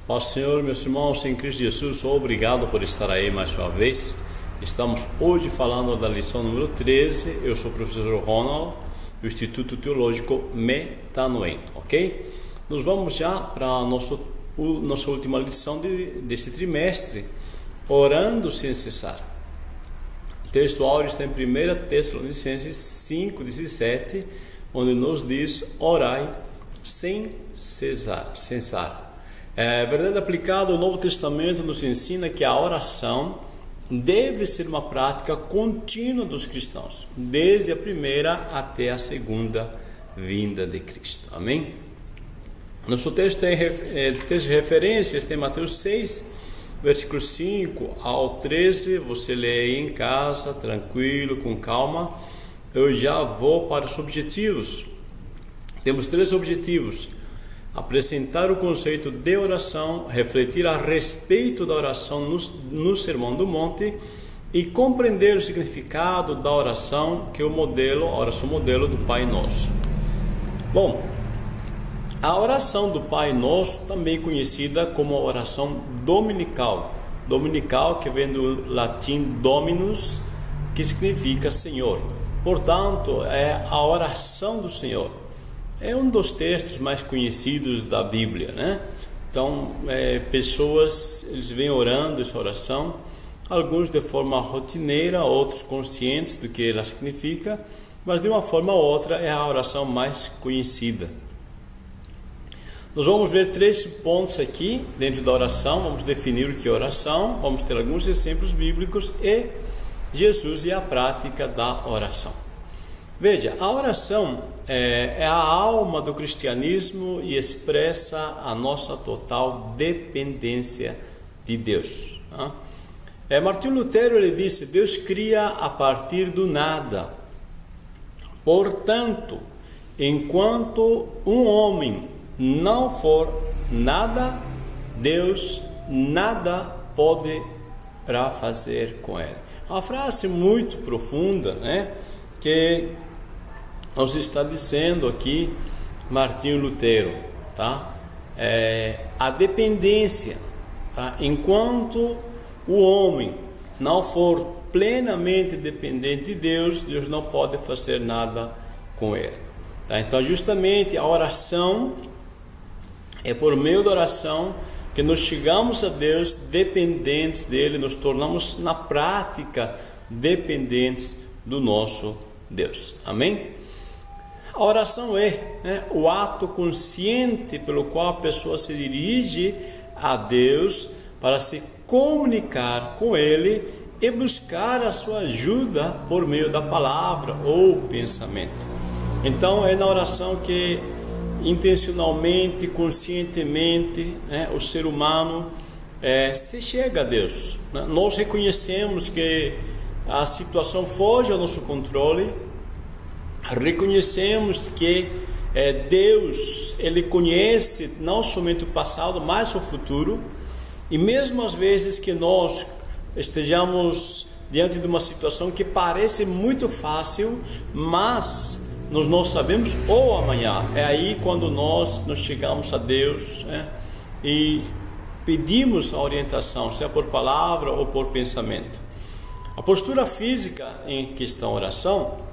Ó Senhor, meus irmãos em Cristo Jesus, obrigado por estar aí mais uma vez. Estamos hoje falando da lição número 13. Eu sou o professor Ronald, do Instituto Teológico Metanoem, ok? Nós vamos já para a nossa última lição desse trimestre, orando sem cessar. O texto áureo está em 1 Tessalonicenses 5,17, onde nos diz: orai sem cessar. A verdade aplicada ao Novo Testamento nos ensina que a oração deve ser uma prática contínua dos cristãos, desde a primeira até a segunda vinda de Cristo. Amém? Nosso texto tem referências, tem Mateus 6, versículos 5 ao 13, você lê aí em casa, tranquilo, com calma. Eu já vou para os objetivos. Temos 3 objetivos: apresentar o conceito de oração, refletir a respeito da oração no Sermão do Monte e compreender o significado da oração, que é a oração modelo do Pai Nosso. Bom, a oração do Pai Nosso, também conhecida como a oração dominical, que vem do latim dominus, que significa Senhor. Portanto, é a oração do Senhor. É um dos textos mais conhecidos da Bíblia, né? Então, pessoas, eles vêm orando essa oração, alguns de forma rotineira, outros conscientes do que ela significa, mas de uma forma ou outra é a oração mais conhecida. Nós vamos ver 3 pontos aqui dentro da oração, vamos definir o que é oração, vamos ter alguns exemplos bíblicos e Jesus e a prática da oração. Veja, a oração é a alma do cristianismo e expressa a nossa total dependência de Deus. Martinho Lutero, ele disse: Deus cria a partir do nada. Portanto, enquanto um homem não for nada, Deus nada poderá fazer com ele. Uma frase muito profunda, né? Que nos está dizendo aqui Martinho Lutero, tá? A dependência, tá? Enquanto o homem não for plenamente dependente de Deus, Deus não pode fazer nada com ele, tá? Então, justamente a oração é por meio da oração que nós chegamos a Deus dependentes dele, nos tornamos na prática dependentes do nosso Deus. Amém? A oração é o ato consciente pelo qual a pessoa se dirige a Deus para se comunicar com Ele e buscar a sua ajuda por meio da palavra ou pensamento. Então, é na oração que intencionalmente, conscientemente, o ser humano se chega a Deus. Nós reconhecemos que a situação foge ao nosso controle, reconhecemos que Deus, Ele conhece não somente o passado, mas o futuro, e mesmo às vezes que nós estejamos diante de uma situação que parece muito fácil, mas nós não sabemos o amanhã. É aí quando nós chegamos a Deus, e pedimos a orientação, seja por palavra ou por pensamento. A postura física em questão oração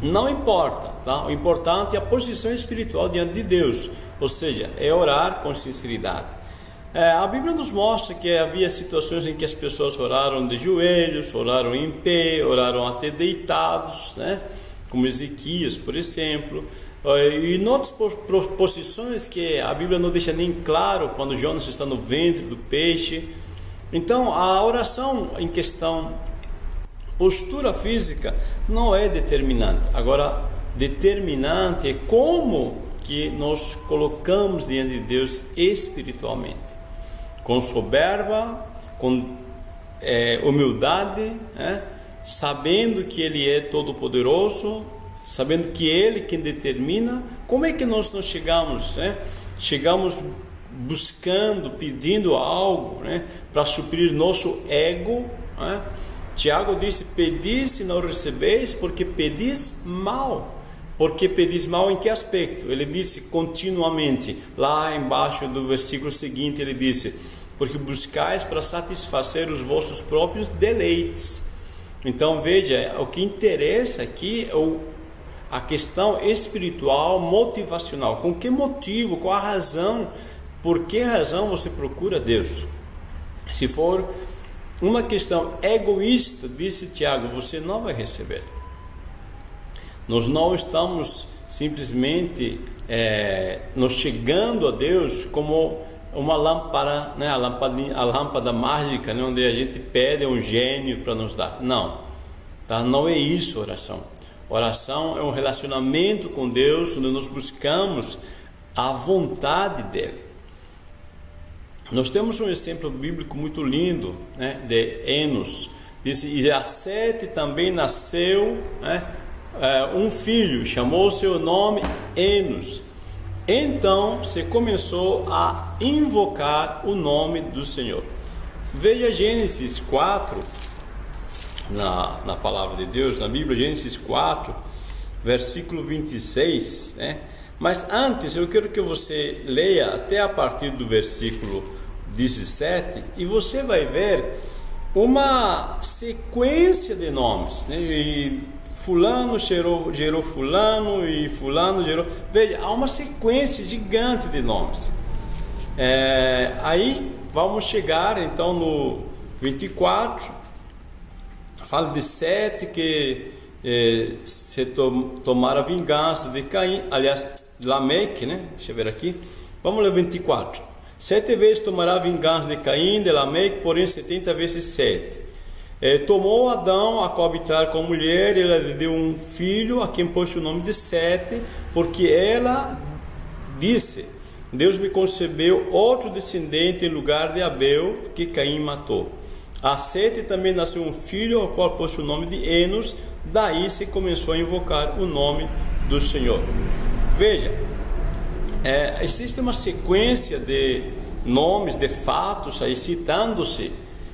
não importa, tá? O importante é a posição espiritual diante de Deus, ou seja, é orar com sinceridade. A Bíblia nos mostra que havia situações em que as pessoas oraram de joelhos, oraram em pé, oraram até deitados, né? Como Ezequias, por exemplo, e em outras posições que a Bíblia não deixa nem claro, quando Jonas está no ventre do peixe. Então, a oração em questão, postura física, não é determinante. Agora, determinante é como que nós colocamos diante de Deus espiritualmente, com soberba, com humildade, sabendo que Ele é todo-poderoso, sabendo que Ele quem determina. Como é que nós chegamos? Chegamos buscando, pedindo algo, para suprir nosso ego. Tiago disse: pedis e não recebeis, porque pedis mal, Porque pedis mal em que aspecto? Ele disse continuamente. Lá embaixo do versículo seguinte ele disse: porque buscais para satisfazer os vossos próprios deleites. Então veja, o que interessa aqui é a questão espiritual, motivacional. Com que motivo, qual a razão, por que razão você procura Deus? Se for uma questão egoísta, disse Tiago, você não vai receber. Nós não estamos simplesmente nos chegando a Deus como uma lâmpada, né, a lâmpada mágica, né, onde a gente pede um gênio para nos dar. Não, tá? Não é isso oração. Oração é um relacionamento com Deus, onde nós buscamos a vontade dEle. Nós temos um exemplo bíblico muito lindo, né, de Enos. Diz: e a Sete também nasceu, né, um filho, chamou seu nome Enos. Então se começou a invocar o nome do Senhor. Veja Gênesis 4, na palavra de Deus, na Bíblia, Gênesis 4, versículo 26, né? Mas antes eu quero que você leia até a partir do versículo 17 e você vai ver uma sequência de nomes, né? E fulano gerou fulano e fulano gerou... Veja, há uma sequência gigante de nomes. Aí vamos chegar então no 24, fala de Sete que se tomara vingança de Caim, aliás, Lameque, né? Deixa eu ver aqui, vamos ler 24. 7 vezes tomará vingança de Caim, de Lameque, porém 70 vezes 7. Tomou Adão a coabitar com a mulher, ela lhe deu um filho, a quem pôs o nome de Sete, porque ela disse: Deus me concebeu outro descendente em lugar de Abel, que Caim matou. A Sete também nasceu um filho, ao qual pôs o nome de Enos. Daí se começou a invocar o nome do Senhor. Veja, existe uma sequência de nomes, de fatos aí citando-se,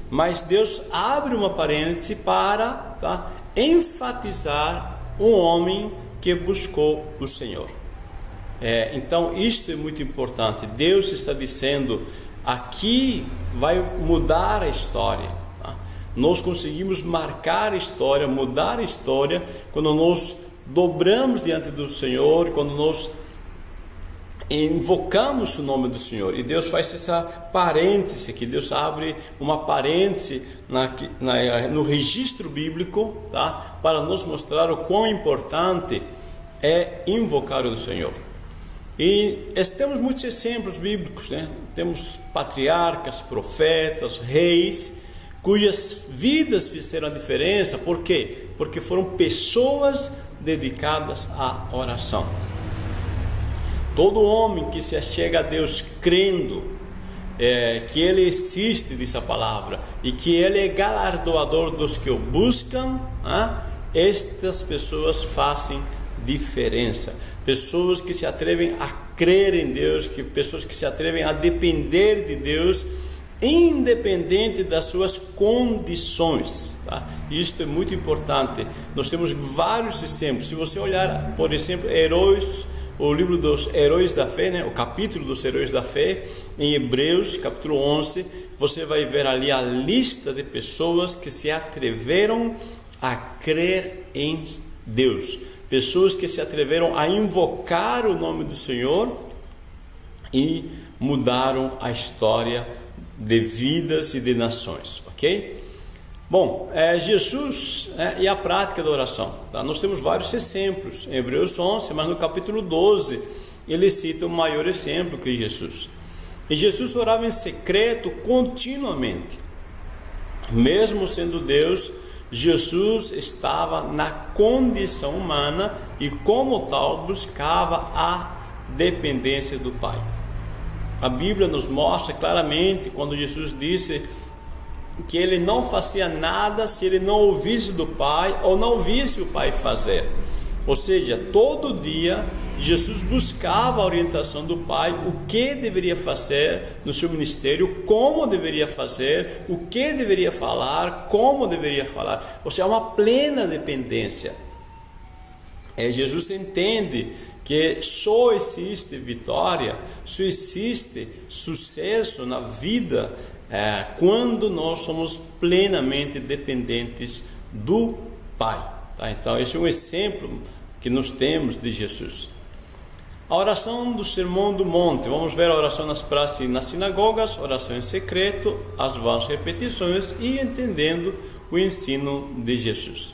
mas Deus abre uma parêntese para enfatizar um homem que buscou o Senhor. Então isto é muito importante. Deus está dizendo: aqui vai mudar a história. Nós conseguimos marcar a história, mudar a história, quando nós dobramos diante do Senhor, quando nós invocamos o nome do Senhor. E Deus faz essa parêntese, que Deus abre uma parêntese no registro bíblico, tá? Para nos mostrar o quão importante é invocar o Senhor. E temos muitos exemplos bíblicos, né? Temos patriarcas, profetas, reis, cujas vidas fizeram a diferença. Por quê? Porque foram pessoas dedicadas à oração. Todo homem que se achega a Deus crendo que Ele existe, diz a palavra, e que Ele é galardoador dos que o buscam, estas pessoas fazem diferença. Pessoas que se atrevem a crer em Deus, pessoas que se atrevem a depender de Deus, independente das suas condições, tá? Isto é muito importante. Nós temos vários exemplos. Se você olhar, por exemplo, o livro dos heróis da fé, né? O capítulo dos heróis da fé, em Hebreus, capítulo 11, você vai ver ali a lista de pessoas que se atreveram a crer em Deus, pessoas que se atreveram a invocar o nome do Senhor e mudaram a história de vidas e de nações, ok? Bom, Jesus e a prática da oração, tá? Nós temos vários exemplos em Hebreus 11, mas no capítulo 12 ele cita o maior exemplo, que é Jesus. E Jesus orava em secreto continuamente. Mesmo sendo Deus, Jesus estava na condição humana e como tal buscava a dependência do Pai. A Bíblia nos mostra claramente quando Jesus disse que Ele não fazia nada se Ele não ouvisse do Pai ou não visse o Pai fazer. Ou seja, todo dia Jesus buscava a orientação do Pai, o que deveria fazer no seu ministério, como deveria fazer, o que deveria falar, como deveria falar. Ou seja, uma plena dependência. Jesus entende que só existe vitória, só existe sucesso na vida quando nós somos plenamente dependentes do Pai. Tá? Então, esse é um exemplo que nós temos de Jesus. A oração do Sermão do Monte, vamos ver a oração nas praças e nas sinagogas, oração em secreto, as vãs repetições e entendendo o ensino de Jesus.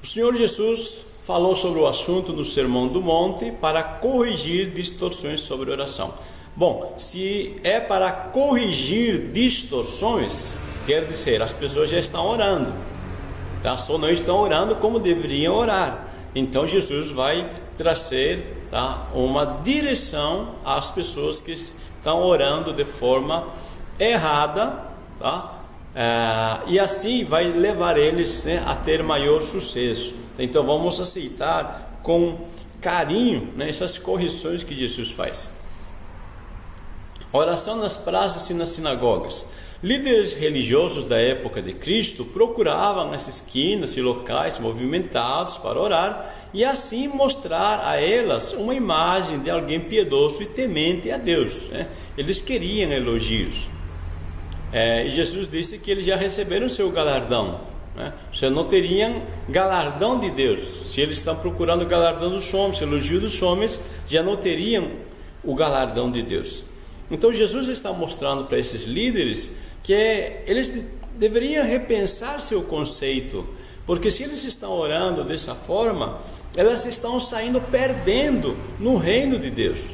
O Senhor Jesus falou sobre o assunto no Sermão do Monte para corrigir distorções sobre oração. Bom, se é para corrigir distorções, quer dizer, as pessoas já estão orando, tá? Só não estão orando como deveriam orar. Então Jesus vai trazer, tá, uma direção às pessoas que estão orando de forma errada, tá? E assim vai levar eles, né, a ter maior sucesso. Então vamos aceitar com carinho, né, essas correções que Jesus faz. Oração nas praças e nas sinagogas. Líderes religiosos da época de Cristo procuravam as esquinas e locais movimentados para orar e assim mostrar a elas uma imagem de alguém piedoso e temente a Deus, né? Eles queriam elogios. E Jesus disse que eles já receberam seu galardão, né? Você não teriam galardão de Deus. Se eles estão procurando o galardão dos homens, elogio dos homens, já não teriam o galardão de Deus. Então Jesus está mostrando para esses líderes que eles deveriam repensar seu conceito, porque se eles estão orando dessa forma, elas estão saindo perdendo no reino de Deus.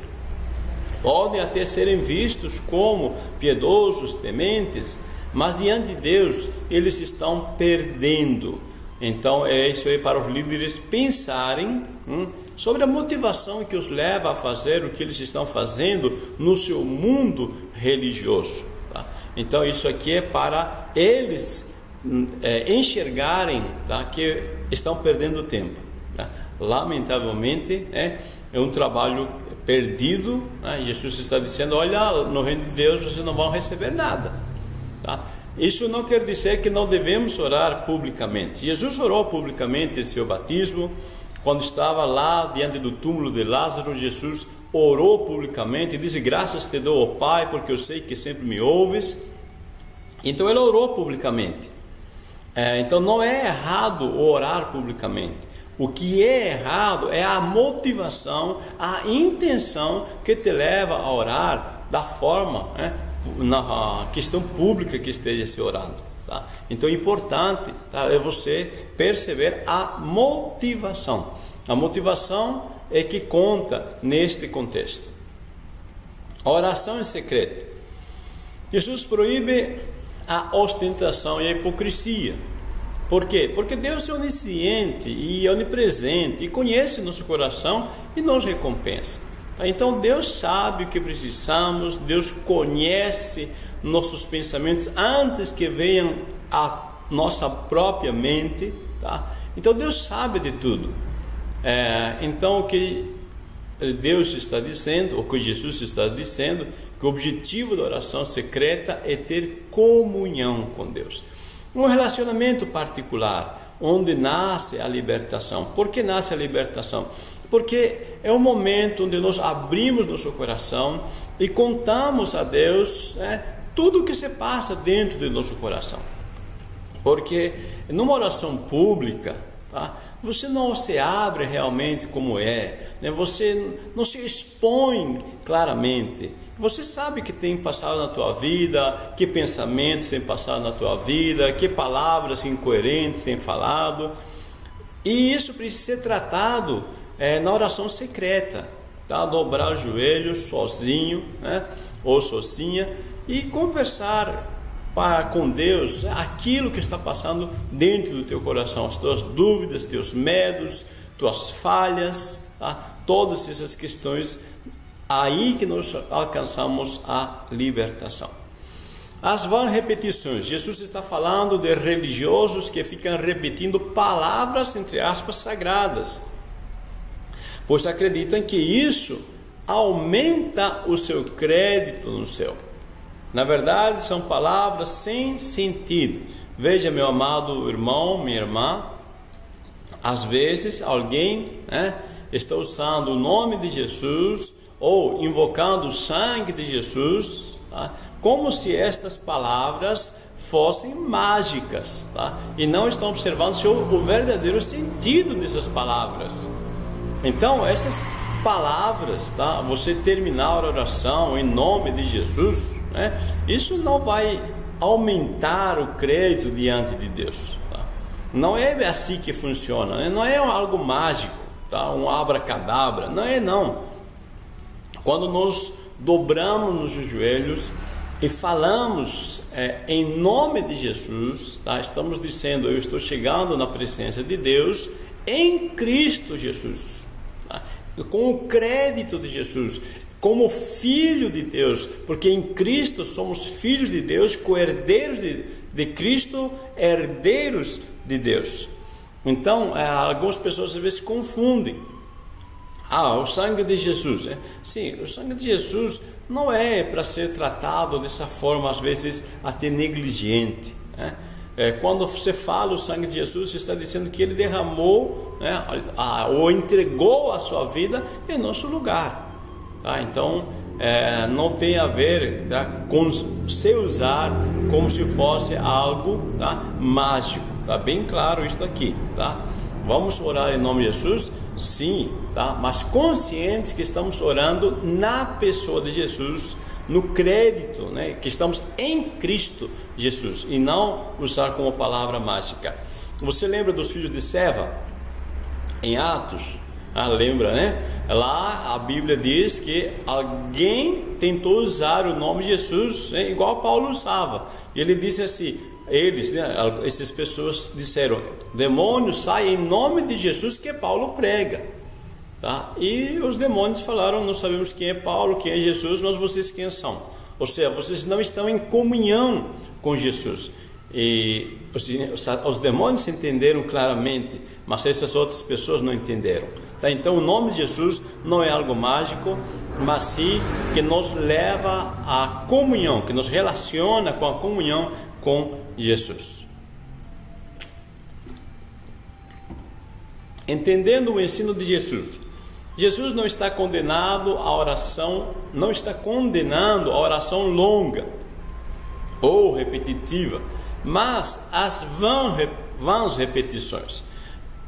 Podem até serem vistos como piedosos, tementes, mas diante de Deus eles estão perdendo. Então é isso aí para os líderes pensarem sobre a motivação que os leva a fazer o que eles estão fazendo no seu mundo religioso. Tá? Então isso aqui é para eles enxergarem, tá, que estão perdendo tempo. Tá? Lamentavelmente é um trabalho perdido, né? Jesus está dizendo: olha, no reino de Deus vocês não vão receber nada. Tá? Isso não quer dizer que não devemos orar publicamente. Jesus orou publicamente em seu batismo. Quando estava lá diante do túmulo de Lázaro, Jesus orou publicamente e disse: graças te dou, ó Pai, porque eu sei que sempre me ouves. Então ele orou publicamente. Então não é errado orar publicamente. O que é errado é a motivação, a intenção que te leva a orar da forma, né, na questão pública que esteja se orando. Tá? Então é importante, tá, é você perceber a motivação. A motivação é que conta neste contexto. A oração em secreto. Jesus proíbe a ostentação e a hipocrisia. Por quê? Porque Deus é onisciente e onipresente e conhece nosso coração e nos recompensa. Tá? Então Deus sabe o que precisamos, Deus conhece nossos pensamentos antes que venham à nossa própria mente. Tá? Então Deus sabe de tudo. Então o que Deus está dizendo, o que Jesus está dizendo, que o objetivo da oração secreta é ter comunhão com Deus. Um relacionamento particular, onde nasce a libertação. Por que nasce a libertação? Porque é o momento onde nós abrimos nosso coração e contamos a Deus tudo o que se passa dentro de nosso coração. Porque numa oração pública, tá, você não se abre realmente como é, né? Você não se expõe claramente. Você sabe que tem passado na tua vida, que pensamentos têm passado na tua vida, que palavras incoerentes têm falado. E isso precisa ser tratado na oração secreta, tá? Dobrar os joelhos sozinho, né? Ou sozinha, e conversar com Deus aquilo que está passando dentro do teu coração, as tuas dúvidas, teus medos, tuas falhas, tá? Todas essas questões, aí que nós alcançamos a libertação. As vãs repetições. Jesus está falando de religiosos que ficam repetindo palavras, entre aspas, sagradas, pois acreditam que isso aumenta o seu crédito no céu. Na verdade, são palavras sem sentido. Veja, meu amado irmão, minha irmã, Às vezes alguém, né, está usando o nome de Jesus ou invocando o sangue de Jesus, tá, como se estas palavras fossem mágicas, tá, e não estão observando o verdadeiro sentido dessas palavras. Então, essas palavras, tá, você terminar a oração em nome de Jesus, né, isso não vai aumentar o crédito diante de Deus. Tá? Não é assim que funciona, né? Não é algo mágico, tá? Um abracadabra, não é não. Quando nós dobramos nos joelhos e falamos em nome de Jesus, tá? Estamos dizendo: eu estou chegando na presença de Deus em Cristo Jesus, tá? Com o crédito de Jesus, como filho de Deus, porque em Cristo somos filhos de Deus, co-herdeiros de Cristo, herdeiros de Deus. Então, algumas pessoas às vezes confundem. O sangue de Jesus, né? Sim, o sangue de Jesus não é para ser tratado dessa forma, às vezes até negligente, né? Quando você fala o sangue de Jesus, você está dizendo que Ele derramou, né, ou entregou a sua vida em nosso lugar. Tá? Então, não tem a ver, tá, com se usar como se fosse algo, tá, mágico. Tá bem claro isso aqui, tá? Vamos orar em nome de Jesus? Sim, tá? Mas conscientes que estamos orando na pessoa de Jesus, no crédito, né, que estamos em Cristo Jesus, e não usar como palavra mágica. Você lembra dos filhos de Seva em Atos? Lembra, né? Lá a Bíblia diz que alguém tentou usar o nome de Jesus, né, igual Paulo usava. E ele disse assim: essas pessoas disseram: demônios, saem em nome de Jesus que Paulo prega. Tá? E os demônios falaram: não sabemos quem é Paulo, quem é Jesus, mas vocês quem são? Ou seja, vocês não estão em comunhão com Jesus. E os demônios entenderam claramente, mas essas outras pessoas não entenderam. Tá? Então o nome de Jesus não é algo mágico, mas sim que nos leva à comunhão, que nos relaciona com a comunhão com Jesus. Entendendo o ensino de Jesus, Jesus não está condenando a oração, não está condenando a oração longa ou repetitiva, mas as vãs repetições.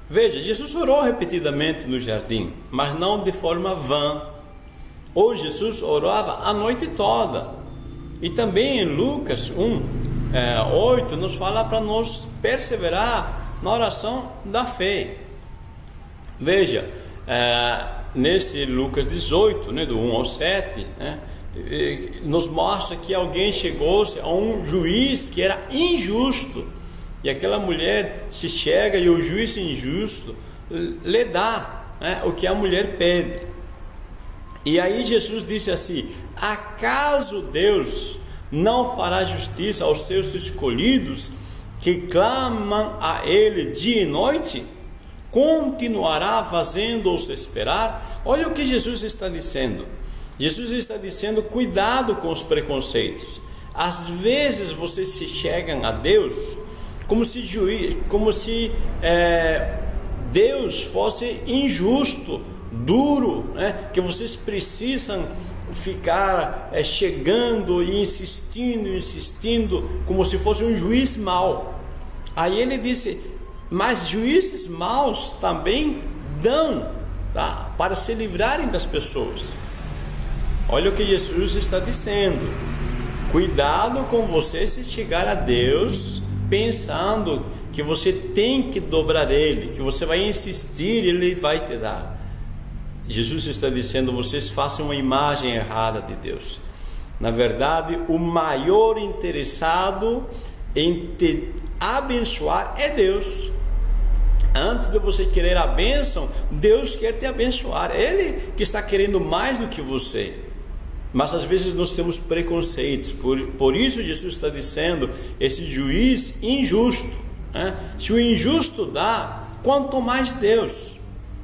Veja, Jesus orou repetidamente no jardim, mas não de forma vã. Ou Jesus orava a noite toda. E também em Lucas 8 nos fala para nós perseverar na oração da fé. Veja, nesse Lucas 18, né, do 1 ao 7, né, nos mostra que alguém chegou-se a um juiz que era injusto, e aquela mulher se chega e o juiz injusto lhe dá, né, o que a mulher pede. E aí Jesus disse assim: acaso Deus não fará justiça aos seus escolhidos que clamam a Ele dia e noite? Continuará fazendo-os esperar? Olha o que Jesus está dizendo. Jesus está dizendo: cuidado com os preconceitos. Às vezes vocês se chegam a Deus como se Deus fosse injusto, duro, né? Que vocês precisam ficar chegando e insistindo, como se fosse um juiz mau. Aí ele disse: mas juízes maus também dão, tá, para se livrarem das pessoas. Olha o que Jesus está dizendo: cuidado com você se chegar a Deus pensando que você tem que dobrar Ele, que você vai insistir e Ele vai te dar. Jesus está dizendo: vocês façam uma imagem errada de Deus. Na verdade, o maior interessado em te abençoar é Deus. Antes de você querer a bênção, Deus quer te abençoar. Ele que está querendo mais do que você. Mas às vezes nós temos preconceitos. Por isso Jesus está dizendo: esse juiz injusto, né? Se o injusto dá, quanto mais Deus,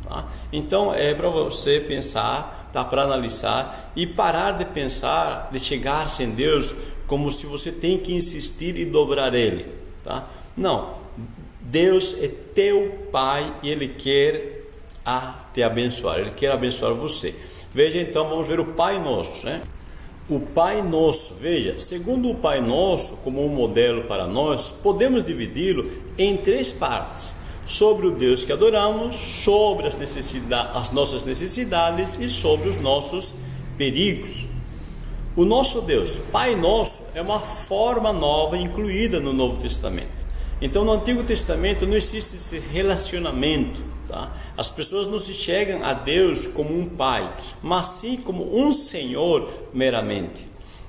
tá? Então é para você pensar, tá? Para analisar e parar de pensar, de chegar-se em Deus como se você tem que insistir e dobrar Ele, tá? Não. Deus é teu Pai e Ele quer te abençoar, Ele quer abençoar você. Veja então, vamos ver o Pai Nosso, né? O Pai Nosso, veja, segundo o Pai Nosso, como um modelo para nós, podemos dividi-lo em 3 partes: sobre o Deus que adoramos, sobre as nossas necessidades e sobre os nossos perigos. O nosso Deus, Pai Nosso, é uma forma nova incluída no Novo Testamento. Então, no Antigo Testamento não existe esse relacionamento, tá? As pessoas não se chegam a Deus como um pai, mas sim como um Senhor meramente.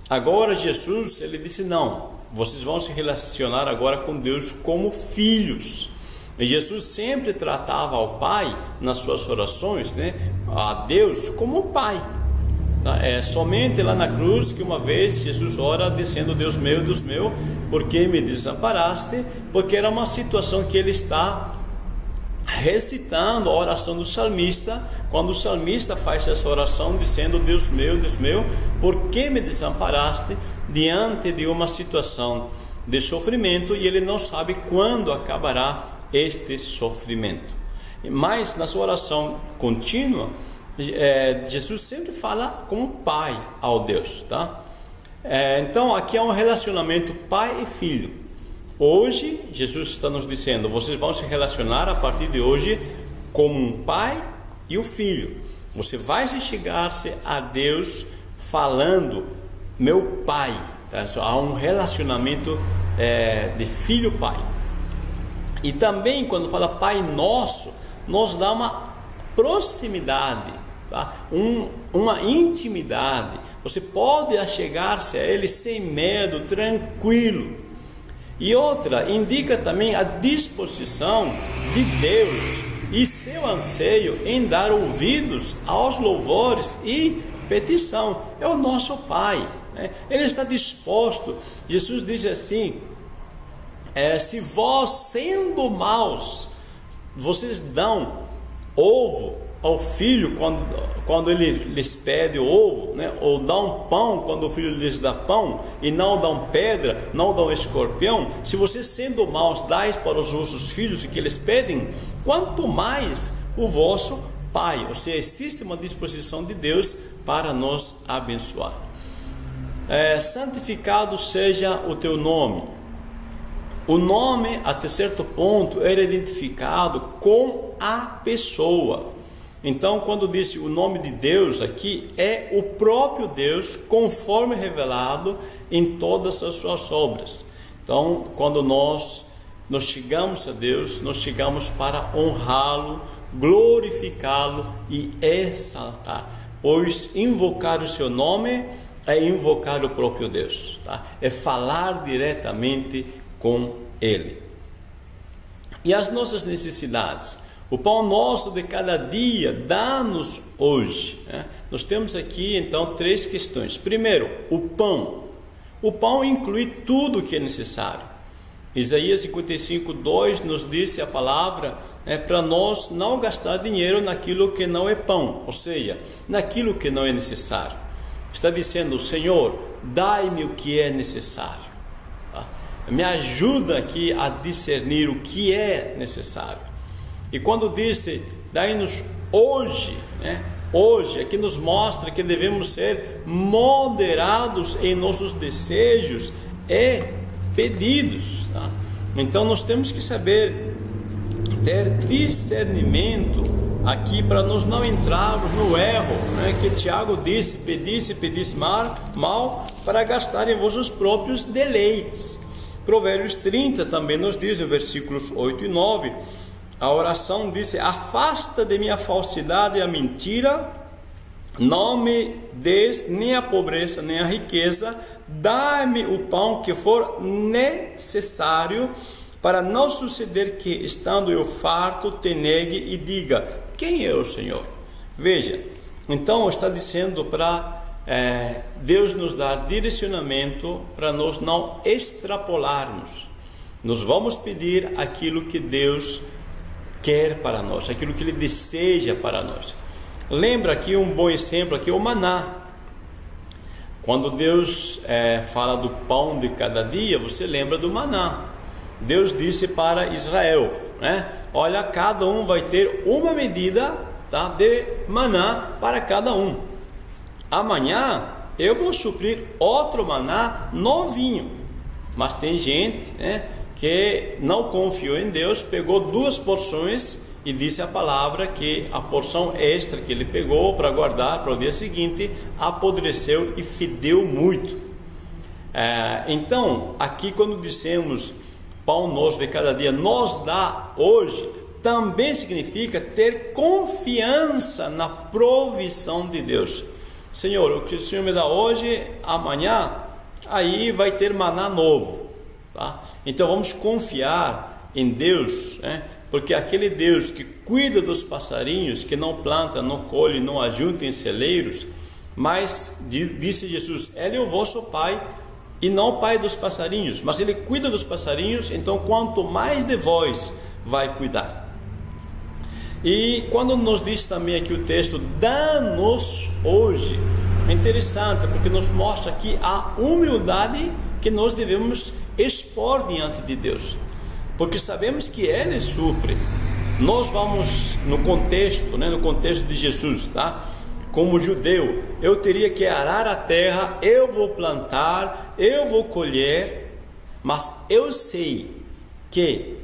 Agora Jesus, ele disse: não, vocês vão se relacionar agora com Deus como filhos. E Jesus sempre tratava ao Pai nas suas orações, né, a Deus como um pai. É somente lá na cruz que uma vez Jesus ora dizendo: Deus meu, por que me desamparaste? Porque era uma situação que ele está recitando a oração do salmista, quando o salmista faz essa oração dizendo: Deus meu, por que me desamparaste? Diante de uma situação de sofrimento, e ele não sabe quando acabará este sofrimento. Mas na sua oração contínua, Jesus sempre fala como pai ao Deus, tá? Então aqui é um relacionamento pai e filho. Hoje Jesus está nos dizendo: vocês vão se relacionar a partir de hoje como um pai e o filho. Você vai chegar-se a Deus falando: meu pai, tá? Há um relacionamento de filho-pai. E também quando fala Pai Nosso, nos dá uma proximidade, tá? Uma intimidade. Você pode achegar-se a Ele sem medo, tranquilo. E outra, indica também a disposição de Deus e seu anseio em dar ouvidos aos louvores e petição. É o nosso Pai, né? Ele está disposto. Jesus disse assim: se vós, sendo maus, vocês dão ovo ao filho quando ele lhes pede ovo, né? Ou dão pão quando o filho lhes dá pão, e não dão pedra, não dão escorpião. Se vocês, sendo maus, dais para os vossos filhos o que eles pedem, quanto mais o vosso Pai. Ou seja, existe uma disposição de Deus para nos abençoar. Santificado seja o teu nome. O nome, até certo ponto, era identificado com a pessoa. Então, quando disse o nome de Deus aqui, é o próprio Deus, conforme revelado em todas as suas obras. Então, quando nós chegamos a Deus, nós chegamos para honrá-lo, glorificá-lo e exaltar. Pois invocar o seu nome é invocar o próprio Deus, tá? É falar diretamente com Ele. E as nossas necessidades: o pão nosso de cada dia dá-nos hoje, né? Nós temos aqui então 3 questões. Primeiro, o pão. O pão inclui tudo o que é necessário. Isaías 55:2 nos diz a palavra, para nós não gastar dinheiro naquilo que não é pão, ou seja, naquilo que não é necessário. Está dizendo: Senhor, dai-me o que é necessário. Me ajuda aqui a discernir o que é necessário. E quando disse: dai-nos hoje, né? Hoje, aqui nos mostra que devemos ser moderados em nossos desejos e pedidos, tá? Então nós temos que saber ter discernimento aqui para nós não entrarmos no erro, né? Que Tiago disse: pedisse mal para gastar em vossos próprios deleites. Provérbios 30 também nos diz, no versículos 8 e 9, a oração diz: afasta de mim a falsidade e a mentira, não me des nem a pobreza nem a riqueza, dá-me o pão que for necessário, para não suceder que, estando eu farto, te negue e diga: quem é o Senhor? Veja, então está dizendo para Deus nos dar direcionamento para nós não extrapolarmos. Nós vamos pedir aquilo que Deus quer para nós, aquilo que Ele deseja para nós. Lembra aqui um bom exemplo aqui, o maná. Quando Deus fala do pão de cada dia, você lembra do maná. Deus disse para Israel, né? Olha, cada um vai ter uma medida, tá, de maná para cada um. Amanhã eu vou suprir outro maná novinho. Mas tem gente, né, que não confiou em Deus, pegou 2 porções e disse a palavra que a porção extra que ele pegou para guardar para o dia seguinte apodreceu e fedeu muito. Então, aqui quando dissemos pão nosso de cada dia nos dá hoje, também significa ter confiança na provisão de Deus. Senhor, o que o Senhor me dá hoje, amanhã, aí vai ter maná novo, tá? Então vamos confiar em Deus, né? Porque aquele Deus que cuida dos passarinhos, que não planta, não colhe, não ajunta em celeiros, mas disse Jesus, Ele é o vosso Pai, e não o Pai dos passarinhos, mas Ele cuida dos passarinhos, então quanto mais de vós vai cuidar. E quando nos diz também aqui o texto, dá-nos hoje, é interessante, porque nos mostra aqui a humildade que nós devemos expor diante de Deus, porque sabemos que Ele supre. Nós vamos no contexto, né, no contexto de Jesus, tá? Como judeu, eu teria que arar a terra, eu vou plantar, eu vou colher, mas eu sei que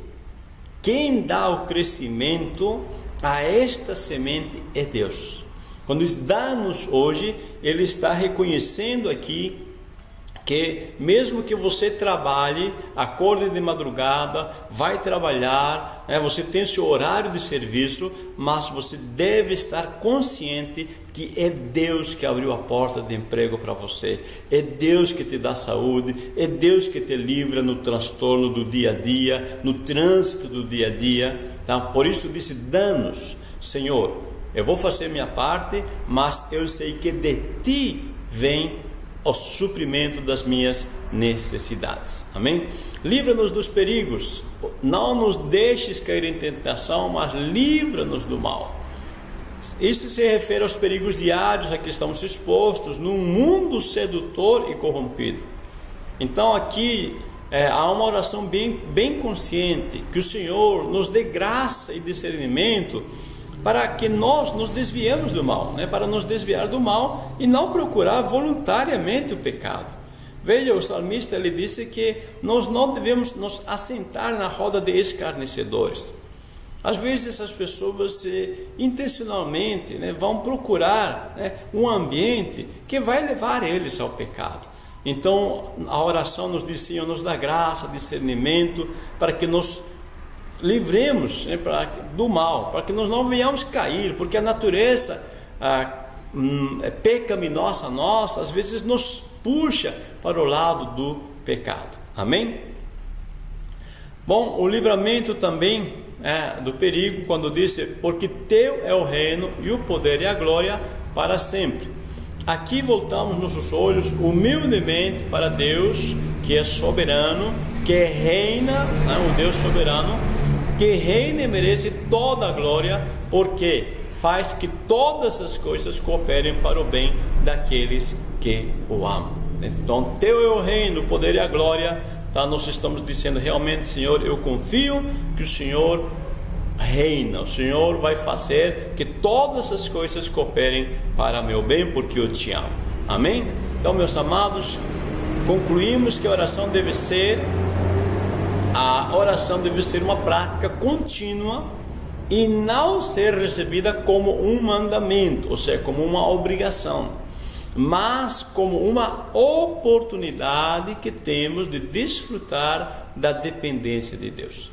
quem dá o crescimento a esta semente é Deus. Quando diz dá-nos hoje, Ele está reconhecendo aqui que mesmo que você trabalhe, acorde de madrugada, vai trabalhar, você tem seu horário de serviço, mas você deve estar consciente que é Deus que abriu a porta de emprego para você, é Deus que te dá saúde, é Deus que te livra no transtorno do dia a dia, no trânsito do dia a dia, tá? Por isso disse, dá-nos, Senhor, eu vou fazer minha parte, mas eu sei que de Ti vem o suprimento das minhas necessidades. Amém? Livra-nos dos perigos, não nos deixes cair em tentação, mas livra-nos do mal. Isso se refere aos perigos diários a que estamos expostos num mundo sedutor e corrompido. Então aqui há uma oração bem consciente, que o Senhor nos dê graça e discernimento para que nós nos desviemos do mal, né? Para nos desviar do mal e não procurar voluntariamente o pecado. Veja, o salmista ele disse que nós não devemos nos assentar na roda de escarnecedores. Às vezes essas pessoas intencionalmente, né, vão procurar, né, um ambiente que vai levar eles ao pecado. Então a oração nos diz, Senhor, nos dá graça, discernimento, para que nos livremos, né, do mal, para que nós não venhamos cair, porque a natureza pecaminosa nossa, às vezes nos puxa para o lado do pecado. Amém? Bom, o livramento também do perigo, quando disse, porque Teu é o reino e o poder e a glória para sempre. Aqui voltamos nossos olhos humildemente para Deus, que é soberano, que reina, um Deus soberano, que reina e merece toda a glória, porque faz que todas as coisas cooperem para o bem daqueles que o amam. Então, Teu é o reino, o poder e a glória, tá? Nós estamos dizendo realmente, Senhor, eu confio que o Senhor reina, o Senhor vai fazer que todas as coisas cooperem para meu bem, porque eu Te amo. Amém? Então, meus amados, concluímos que a oração deve ser uma prática contínua e não ser recebida como um mandamento, ou seja, como uma obrigação, mas como uma oportunidade que temos de desfrutar da dependência de Deus.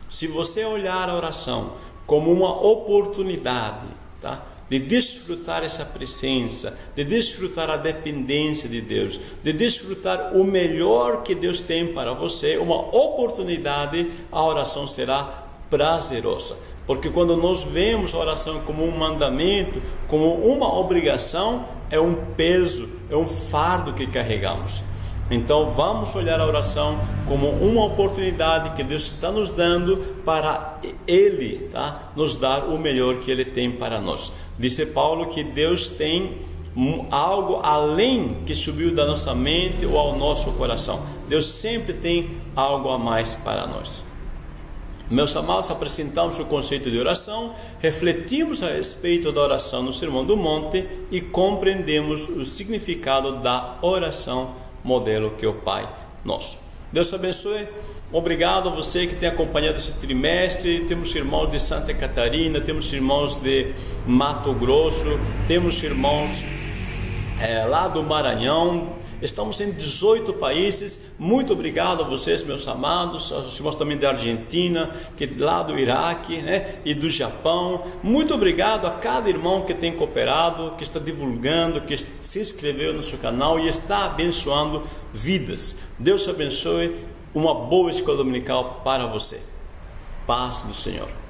Se você olhar a oração como uma oportunidade, tá, de desfrutar essa presença, de desfrutar a dependência de Deus, de desfrutar o melhor que Deus tem para você, uma oportunidade, a oração será prazerosa. Porque quando nós vemos a oração como um mandamento, como uma obrigação, é um peso, é um fardo que carregamos. Então vamos olhar a oração como uma oportunidade que Deus está nos dando para Ele, tá, nos dar o melhor que Ele tem para nós. Disse Paulo que Deus tem algo além que subiu da nossa mente ou ao nosso coração. Deus sempre tem algo a mais para nós. Meus amados, apresentamos o conceito de oração, refletimos a respeito da oração no Sermão do Monte e compreendemos o significado da oração modelo que é o Pai Nosso. Deus abençoe. Obrigado a você que tem acompanhado esse trimestre. Temos irmãos de Santa Catarina, temos irmãos de Mato Grosso, temos irmãos lá do Maranhão. Estamos em 18 países. Muito obrigado a vocês, meus amados, aos irmãos também da Argentina, que lá do Iraque, e do Japão. Muito obrigado a cada irmão que tem cooperado, que está divulgando, que se inscreveu no nosso canal e está abençoando vidas. Deus abençoe. Uma boa escola dominical para você. Paz do Senhor.